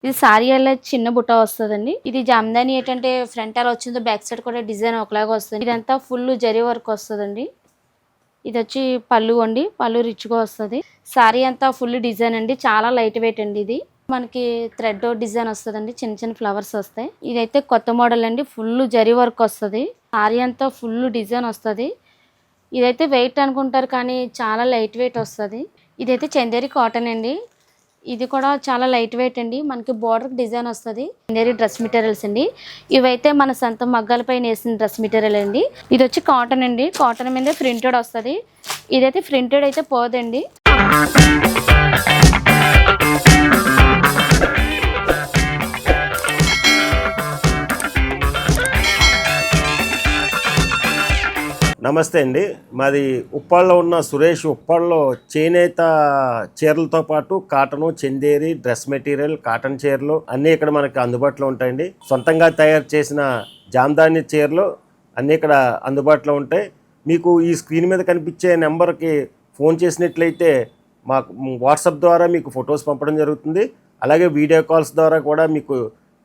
ఇది సారీ అలా చిన్న బుట్ట వస్తదండి. ఇది జామ్దాని ఏంటంటే ఫ్రంట్ ఎలా వచ్చిందో బ్యాక్ సైడ్ కూడా డిజైన్ ఒకలాగా వస్తుంది. ఇదంతా ఫుల్ జరీ వర్క్ వస్తదండి. ఇదొచ్చి పళ్ళు అండి. పళ్ళు రిచ్‌గా వస్తది. సారీ అంతా ఫుల్ డిజైన్ అండి. చాలా లైట్ వెయిట్ అండి ఇది. మనకి థ్రెడ్ డిజైన్ వస్తదండి. చిన్న చిన్న ఫ్లవర్స్ వస్తాయి. ఇదైతే కొత్త మోడల్ అండి. ఫుల్ జరీ వర్క్ వస్తది. సారీ అంతా ఫుల్ డిజైన్ వస్తది. ఇదైతే వెయిట్ అనుకుంటారు కానీ చాలా లైట్ వెయిట్ వస్తది. ఇదైతే చందేరి కాటన్ అండి. ఇది కూడా చాలా లైట్ వెయిట్ అండి. మనకి బోర్డర్ డిజైన్ వస్తది. చందేరి డ్రెస్ మెటీరియల్స్ అండి. ఇవైతే మన సొంత మగ్గాల పైన వేసిన డ్రెస్ మెటీరియల్ అండి. ఇది వచ్చి కాటన్ అండి. కాటన్ మీద ప్రింటెడ్ వస్తది. ఇదైతే ప్రింటెడ్ అయితే పోదండి. నమస్తే అండి. మాది ఉప్పాడలో ఉన్న సురేష్. ఉప్పాడలో చేనేత చీరలతో పాటు cotton, Chanderi, dress material, cotton చీరలు అన్నీ ఇక్కడ మనకి అందుబాటులో ఉంటాయండి. సొంతంగా తయారు చేసిన జామ్దాని చీరలు అన్నీ ఇక్కడ అందుబాటులో ఉంటాయి. మీకు ఈ స్క్రీన్ మీద కనిపించే నెంబర్కి ఫోన్ చేసినట్లయితే మాకు వాట్సాప్ ద్వారా మీకు ఫొటోస్ పంపడం జరుగుతుంది. అలాగే వీడియో కాల్స్ ద్వారా కూడా మీకు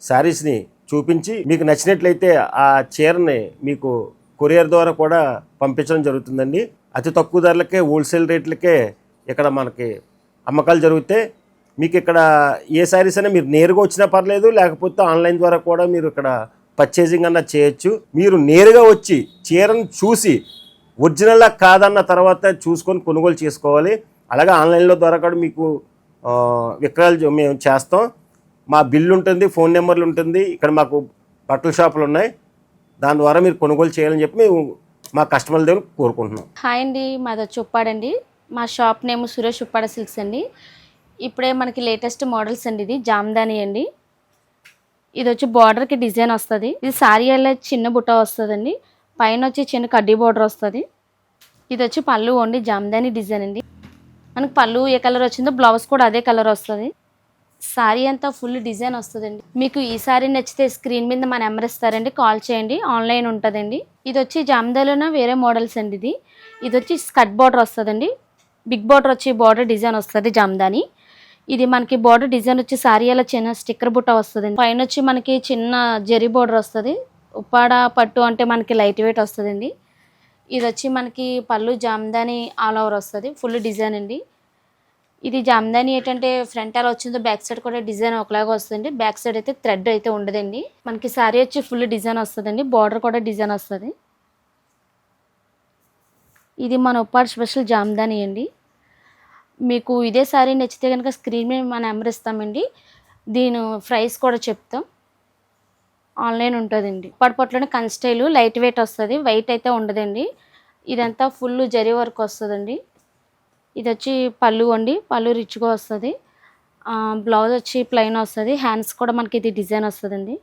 శారీస్ని చూపించి మీకు నచ్చినట్లయితే ఆ చీరని మీకు కొరియర్ ద్వారా కూడా పంపించడం జరుగుతుందండి. అతి తక్కువ ధరలకే, హోల్సేల్ రేట్లకే ఇక్కడ మనకి అమ్మకాలు జరుగుతాయి. మీకు ఇక్కడ ఏ శారీస్ అయినా మీరు నేరుగా వచ్చినా పర్లేదు, లేకపోతే ఆన్లైన్ ద్వారా కూడా మీరు ఇక్కడ పర్చేజింగ్ అన్న చేయొచ్చు. మీరు నేరుగా వచ్చి చీరను చూసి ఒరిజినల్లా కాదన్న తర్వాత చూసుకొని కొనుగోలు చేసుకోవాలి. అలాగే ఆన్లైన్లో ద్వారా కూడా మీకు విక్రయాలు మేము చేస్తాం. మా బిల్లు ఉంటుంది, ఫోన్ నెంబర్లు ఉంటుంది. ఇక్కడ మాకు బట్టల షాపులు ఉన్నాయి. దాని ద్వారా మీరు కొనుగోలు చేయాలని చెప్పి మేము మా కస్టమర్ల దగ్గర కోరుకుంటున్నాం. హాయ్ అండి, మాది వచ్చి ఉప్పాడండి. మా shop name Suresh Uppada silks అండి. ఇప్పుడే మనకి లేటెస్ట్ మోడల్స్ అండి. ఇది జామ్దాని అండి. ఇది వచ్చి బార్డర్కి డిజైన్ వస్తుంది. ఇది సారీ అలా చిన్న బుట్ట వస్తుందండి. పైన వచ్చి చిన్న కడ్డీ బార్డర్ వస్తుంది. ఇది వచ్చి పళ్ళు అండి. జామ్దాని డిజైన్ అండి. మనకి పళ్ళు ఏ కలర్ వచ్చిందో బ్లౌజ్ కూడా అదే కలర్ వస్తుంది. సారీ అంతా ఫుల్ డిజైన్ వస్తుందండి. మీకు ఈ సారీ నచ్చితే స్క్రీన్ మీద మన నెంబర్ ఇస్తారండి, కాల్ చేయండి. ఆన్లైన్ ఉంటుందండి. ఇది వచ్చి జామ్దానిలోనే వేరే మోడల్స్ అండి. ఇది వచ్చి స్కర్ట్ బార్డర్ వస్తుందండి. బిగ్ బార్డర్ వచ్చి బార్డర్ డిజైన్ వస్తుంది జామ్దాని. ఇది మనకి బార్డర్ డిజైన్ వచ్చి సారీ అలా చిన్న స్టిక్కర్ బుట్ట వస్తుందండి. పైన వచ్చి మనకి చిన్న జరీ బార్డర్ వస్తుంది. ఉప్పాడ పట్టు అంటే మనకి లైట్ వెయిట్ వస్తుందండి. ఇది వచ్చి మనకి పళ్ళు జామ్దాని ఆల్ ఓవర్ వస్తుంది. ఫుల్ డిజైన్ అండి. ఇది జామ్దాని ఏంటంటే ఫ్రంట్ ఎలా వచ్చిందో బ్యాక్ సైడ్ కూడా డిజైన్ ఒకలాగా వస్తుంది. బ్యాక్ సైడ్ అయితే థ్రెడ్ అయితే ఉండదండి. మనకి సారీ వచ్చి ఫుల్ డిజైన్ వస్తుందండి. బార్డర్ కూడా డిజైన్ వస్తుంది. ఇది మన ఉప్పాడ స్పెషల్ జామ్దాని అండి. మీకు ఇదే సారీ నచ్చితే కనుక స్క్రీన్ మీద మన నెంబర్ ఇస్తామండి. దీని ప్రైస్ కూడా చెప్తాం. ఆన్లైన్ ఉంటుందండి. ఉప్పాడ పట్టులోనే కన్స్టైలు లైట్ వెయిట్ వస్తుంది. వెయిట్ అయితే ఉండదండి. ఇదంతా ఫుల్ జరీ వర్క్ వస్తుందండి. ఇది వచ్చి పళ్ళు అండి. పళ్ళు రిచ్గా వస్తుంది. బ్లౌజ్ వచ్చి ప్లెయిన్ వస్తుంది. హ్యాండ్స్ కూడా మనకి ఇది డిజైన్ వస్తుందండి.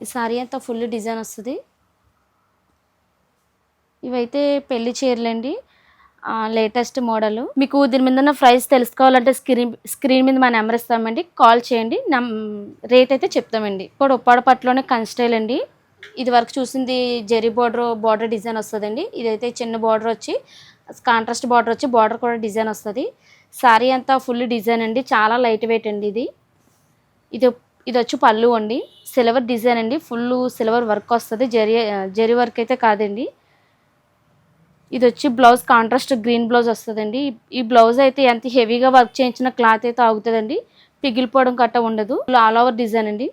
ఈ సారీ అంతా ఫుల్ డిజైన్ వస్తుంది. ఇవైతే పెళ్లి చీరలండి. Latest model. మీకు దీని మీద ఉన్న ప్రైస్ తెలుసుకోవాలంటే స్క్రీన్ మీద మా నెంబర్ ఇస్తామండి, కాల్ చేయండి. రేట్ అయితే చెప్తామండి. ఇప్పుడు ఉప్పాడ పట్టులోనే కన్స్టైల్ అండి. ఇది వరకు చూసింది జెరీ బార్డర్ డిజైన్ వస్తుందండి. ఇదైతే చిన్న బార్డర్ వచ్చి కాంట్రాస్ట్ బార్డర్ వచ్చి బార్డర్ కూడా డిజైన్ వస్తుంది. సారీ అంతా ఫుల్ డిజైన్ అండి. చాలా లైట్ వెయిట్ అండి. ఇది వచ్చి పళ్ళు అండి. సిల్వర్ డిజైన్ అండి. ఫుల్ సిల్వర్ వర్క్ వస్తుంది. జెరీ వర్క్ అయితే కాదండి. ఇది వచ్చి బ్లౌజ్ కాంట్రాస్ట్ గ్రీన్ బ్లౌజ్ వస్తుందండి. ఈ బ్లౌజ్ అయితే ఎంత హెవీగా వర్క్ చేయించిన క్లాత్ అయితే ఆగుతుందండి. పిగిలిపోవడం గట్ట ఉండదు. ఆల్ ఓవర్ డిజైన్ అండి.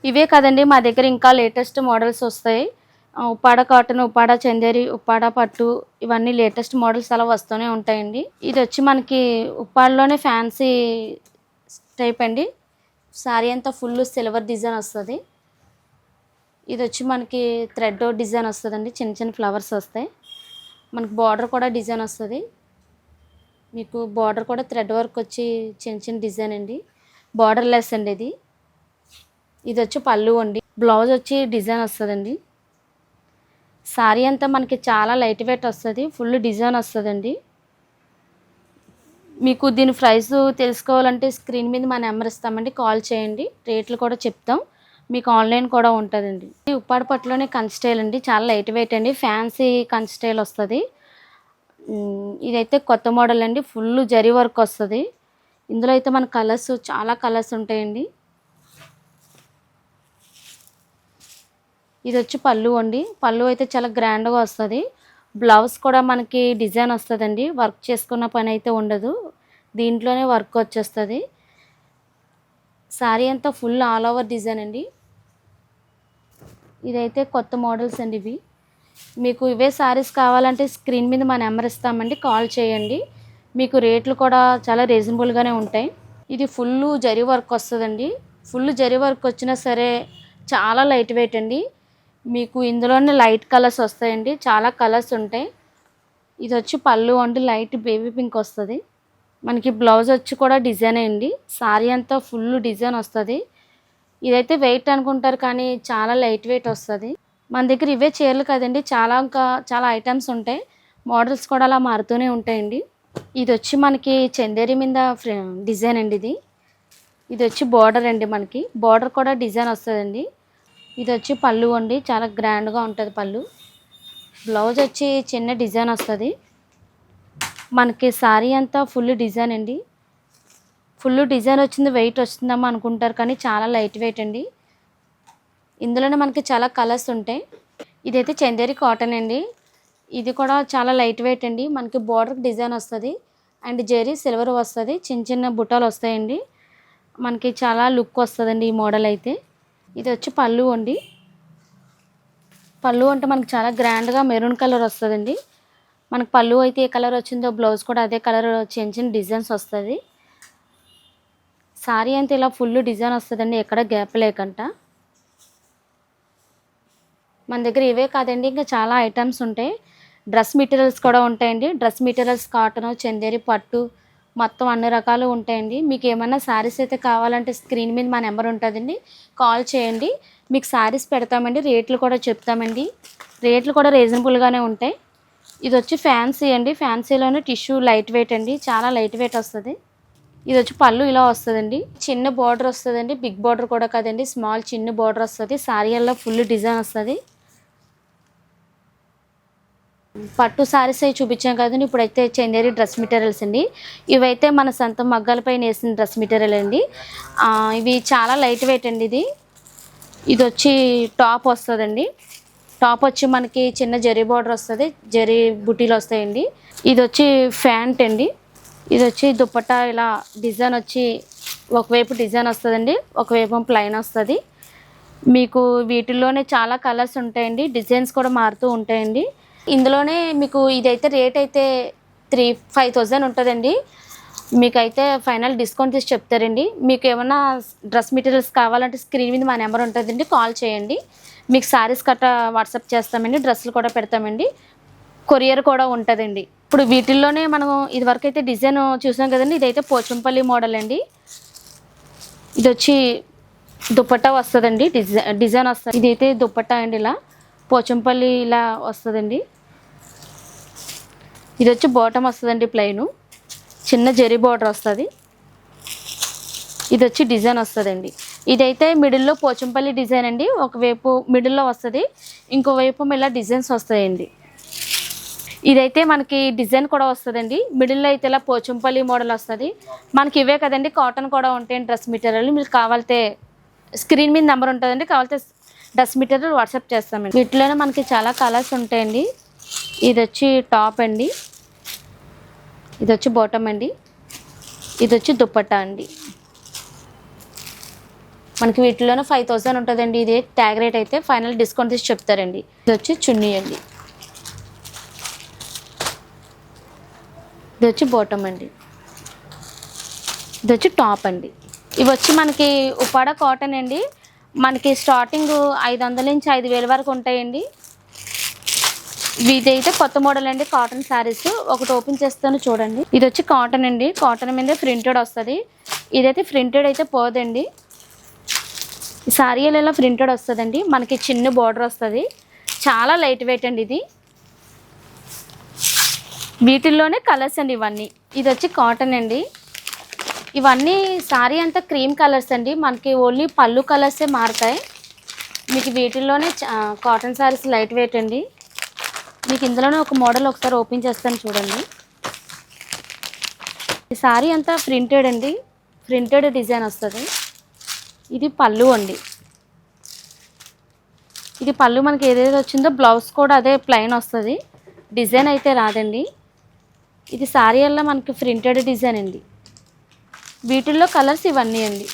ఇవే కదండి, మా దగ్గర ఇంకా లేటెస్ట్ మోడల్స్ వస్తాయి. ఉప్పాడ కాటన్, ఉప్పాడ చందేరి, ఉప్పాడ పట్టు ఇవన్నీ లేటెస్ట్ మోడల్స్ అలా వస్తూనే ఉంటాయండి. ఇది వచ్చి మనకి ఉప్పాడలోనే ఫ్యాన్సీ టైప్ అండి. సారీ అంతా ఫుల్ సిల్వర్ డిజైన్ వస్తుంది. ఇది వచ్చి మనకి థ్రెడ్ డిజైన్ వస్తుందండి. చిన్న చిన్న ఫ్లవర్స్ వస్తాయి. మనకి బార్డర్ కూడా డిజైన్ వస్తుంది. మీకు బార్డర్ కూడా థ్రెడ్ వర్క్ వచ్చి చిన్న చిన్న డిజైన్ అండి. బార్డర్ లెస్ అండి. ఇది వచ్చి పళ్ళు అండి. బ్లౌజ్ వచ్చి డిజైన్ వస్తుందండి. సారీ అంతా మనకి చాలా లైట్ వెయిట్ వస్తుంది. ఫుల్ డిజైన్ వస్తుందండి. మీకు దీని ప్రైస్ తెలుసుకోవాలంటే స్క్రీన్ మీద మా నెంబర్ ఇస్తామండి, కాల్ చేయండి. రేట్లు కూడా చెప్తాం. మీకు ఆన్లైన్ కూడా ఉంటుందండి. ఉప్పాడ పట్టులోనే కన్స్టైల్ అండి. చాలా లైట్ వెయిట్ అండి. ఫ్యాన్సీ కన్స్టైల్ వస్తుంది. ఇదైతే కొత్త మోడల్ అండి. ఫుల్ జరీ వర్క్ వస్తుంది. ఇందులో అయితే మన కలర్స్ చాలా కలర్స్ ఉంటాయండి. ఇది వచ్చి పళ్ళు అండి. పళ్ళు అయితే చాలా గ్రాండ్గా వస్తుంది. బ్లౌజ్ కూడా మనకి డిజైన్ వస్తుందండి. వర్క్ చేసుకున్న పని అయితే ఉండదు, దీంట్లోనే వర్క్ వచ్చేస్తుంది. శారీ అంతా ఫుల్ ఆల్ ఓవర్ డిజైన్ అండి. ఇదైతే కొత్త మోడల్స్ అండి ఇవి. మీకు ఇవే శారీస్ కావాలంటే స్క్రీన్ మీద మా నెంబర్ ఇస్తామండి, కాల్ చేయండి. మీకు రేట్లు కూడా చాలా రీజనబుల్గానే ఉంటాయి. ఇది ఫుల్ జరీ వర్క్ వస్తుందండి. ఫుల్ జరీ వర్క్ వచ్చినా సరే చాలా లైట్ వెయిట్ అండి. మీకు ఇందులోనే లైట్ కలర్స్ వస్తాయండి, చాలా కలర్స్ ఉంటాయి. ఇది వచ్చి పళ్ళు అండి, లైట్ బేబీ పింక్ వస్తుంది. మనకి బ్లౌజ్ వచ్చి కూడా డిజైన్ అండి. శారీ అంతా ఫుల్ డిజైన్ వస్తుంది. ఇదైతే వెయిట్ అనుకుంటారు కానీ చాలా లైట్ వెయిట్ వస్తుంది. మన దగ్గర ఇవే చీరలు కదండి, ఇంకా చాలా ఐటమ్స్ ఉంటాయి. మోడల్స్ కూడా అలా మారుతూనే ఉంటాయండి. ఇది వచ్చి మనకి చందేరి మీద డిజైన్ అండి. ఇది వచ్చి బార్డర్ అండి. మనకి బార్డర్ కూడా డిజైన్ వస్తుందండి. ఇది వచ్చి పళ్ళు అండి, చాలా గ్రాండ్గా ఉంటుంది పళ్ళు. బ్లౌజ్ వచ్చి చిన్న డిజైన్ వస్తుంది. మనకి శారీ అంతా ఫుల్ డిజైన్ అండి. ఫుల్ డిజైన్ వచ్చింది, వెయిట్ వస్తుందమ్మా అనుకుంటారు కానీ చాలా లైట్ వెయిట్ అండి. ఇందులోనే మనకి చాలా కలర్స్ ఉంటాయి. ఇదైతే చందేరి కాటన్ అండి. ఇది కూడా చాలా లైట్ వెయిట్ అండి. మనకి బార్డర్ డిజైన్ వస్తుంది అండ్ జరీ సిల్వర్ వస్తుంది, చిన్న చిన్న బుట్టాలు వస్తాయండి. మనకి చాలా లుక్ వస్తుందండి ఈ మోడల్ అయితే. ఇది వచ్చి పళ్ళు అండి. పళ్ళు అంటే మనకి చాలా గ్రాండ్గా మెరూన్ కలర్ వస్తుందండి. మనకి పళ్ళు అయితే ఏ కలర్ వచ్చిందో బ్లౌజ్ కూడా అదే కలర్ చిన్న చిన్న డిజైన్స్ వస్తుంది. శారీ అంతా ఇలా ఫుల్ డిజైన్ వస్తుందండి, ఎక్కడ గ్యాప్ లేకుండా. మన దగ్గర ఇవే కాదండి, ఇంకా చాలా ఐటమ్స్ ఉంటాయి. డ్రెస్ మెటీరియల్స్ కూడా ఉంటాయండి. డ్రెస్ మెటీరియల్స్ కాటన్, చందేరి, పట్టు మొత్తం అన్ని రకాలు ఉంటాయండి. మీకు ఏమైనా శారీస్ అయితే కావాలంటే స్క్రీన్ మీద మా నెంబర్ ఉంటుందండి, కాల్ చేయండి. మీకు శారీస్ పెడతామండి, రేట్లు కూడా చెప్తామండి. రేట్లు కూడా రీజనబుల్గానే ఉంటాయి. ఇది వచ్చి ఫ్యాన్సీ అండి. ఫ్యాన్సీలోనే టిష్యూ లైట్ వెయిట్ అండి, చాలా లైట్ వెయిట్ వస్తుంది. ఇది వచ్చి పళ్ళు ఇలా వస్తుందండి. చిన్న బార్డర్ వస్తుందండి, బిగ్ బార్డర్ కూడా కాదండి, స్మాల్ చిన్న బార్డర్ వస్తుంది. శారీల్లో ఫుల్ డిజైన్ వస్తుంది. పట్టు శారీస్ అవి చూపించాం కదండి. ఇప్పుడైతే చందేరి డ్రెస్ మెటీరియల్స్ అండి. ఇవైతే మన సొంత మగ్గాలపై నేసిన డ్రెస్ మెటీరియల్ అండి. ఇవి చాలా లైట్ వెయిట్ అండి. ఇది వచ్చి టాప్ వస్తుందండి. టాప్ వచ్చి మనకి చిన్న జరీ బార్డర్ వస్తుంది, జరీ బుటీలు వస్తాయండి. ఇది వచ్చి ప్యాంట్ అండి. ఇది వచ్చి దుపట్టా ఇలా డిజైన్ వచ్చి ఒకవైపు డిజైన్ వస్తుందండి, ఒకవైపు ప్లెయిన్ వస్తుంది. మీకు వీటిల్లోనే చాలా కలర్స్ ఉంటాయండి, డిజైన్స్ కూడా మారుతూ ఉంటాయండి. ఇందులోనే మీకు ఇదైతే రేట్ అయితే 5,000 ఉంటుందండి. మీకైతే ఫైనల్ డిస్కౌంట్ తీసి చెప్తారండి. మీకు ఏమైనా డ్రెస్ మెటీరియల్స్ కావాలంటే స్క్రీన్ మీద మా నెంబర్ ఉంటుందండి, కాల్ చేయండి. మీకు శారీస్ కట్ట వాట్సాప్ చేస్తామండి, డ్రెస్సులు కూడా పెడతామండి, కొరియర్ కూడా ఉంటుందండి. ఇప్పుడు వీటిల్లోనే మనం ఇదివరకు అయితే డిజైన్ చూసాం కదండి. ఇదైతే పోచంపల్లి మోడల్ అండి. ఇది వచ్చి దుపట్టా వస్తుందండి, డిజైన్ వస్తుంది. ఇదైతే దుపట్టా అండి, ఇలా పోచంపల్లి ఇలా వస్తుందండి. ఇది వచ్చి బాటమ్ వస్తుందండి, ప్లెయిన్ చిన్న జరీ బార్డర్ వస్తుంది. ఇది వచ్చి డిజైన్ వస్తుందండి. ఇదైతే మిడిల్లో పోచంపల్లి డిజైన్ అండి. ఒకవైపు మిడిల్లో వస్తుంది, ఇంకోవైపు ఇలా డిజైన్స్ వస్తాయండి. ఇదైతే మనకి డిజైన్ కూడా వస్తుందండి. మిడిల్లో అయితే ఇలా పోచంపల్లి మోడల్ వస్తుంది. మనకి ఇవే కదండి, కాటన్ కూడా ఉంటాయండి డ్రెస్ మెటీరియల్. మీకు కావాలంటే స్క్రీన్ మీద నెంబర్ ఉంటుందండి, కావాలంటే డ్రెస్ మెటీరియల్ వాట్సాప్ చేస్తామండి. వీటిలోనే మనకి చాలా కలర్స్ ఉంటాయండి. ఇది వచ్చి టాప్ అండి. ఇది వచ్చి బాటమ్ అండి. ఇది వచ్చి దుపట్టా అండి. మనకి వీటిలోనే 5,000 ఉంటుందండి. ఇది ట్యాగ్ రేట్ అయితే ఫైనల్ డిస్కౌంట్ తీసి చెప్తారండి. ఇది వచ్చి చున్నీ అండి. ఇది వచ్చి బాటమ్ అండి. ఇది వచ్చి టాప్ అండి. ఇవి వచ్చి మనకి ఉప్పాడ కాటన్ అండి. మనకి స్టార్టింగ్ 500 నుంచి 5,000 వరకు ఉంటాయండి. ఇదైతే కొత్త మోడల్ అండి, కాటన్ శారీస్. ఒకటి ఓపెన్ చేస్తాను చూడండి. ఇది వచ్చి కాటన్ అండి. కాటన్ మీద ప్రింటెడ్ వస్తుంది. ఇదైతే ప్రింటెడ్ అయితే పోదండి, శారీలు ఇలా ప్రింటెడ్ వస్తుందండి. మనకి చిన్న బార్డర్ వస్తుంది, చాలా లైట్ వెయిట్ అండి ఇది. వీటిల్లోనే కలర్స్ అండి ఇవన్నీ. ఇది వచ్చి కాటన్ అండి. ఇవన్నీ శారీ అంతా క్రీమ్ కలర్స్ అండి. మనకి ఓన్లీ పళ్ళు కలర్సే మారుతాయి. మీకు వీటిల్లోనే కాటన్ శారీస్ లైట్ వెయిట్ అండి. మీకు ఇందులోనే ఒక మోడల్ ఒకసారి ఓపెన్ చేస్తాను చూడండి. ఈ సారీ అంతా ప్రింటెడ్ అండి, ప్రింటెడ్ డిజైన్ వస్తుంది. ఇది పళ్ళు అండి. ఇది పళ్ళు మనకి ఏదైతే వచ్చిందో బ్లౌజ్ కూడా అదే ప్లెయిన్ వస్తుంది, డిజైన్ అయితే రాదండి. ఇది సారీ వల్ల మనకి ప్రింటెడ్ డిజైన్ అండి. వీటిల్లో కలర్స్ ఇవన్నీ అండి.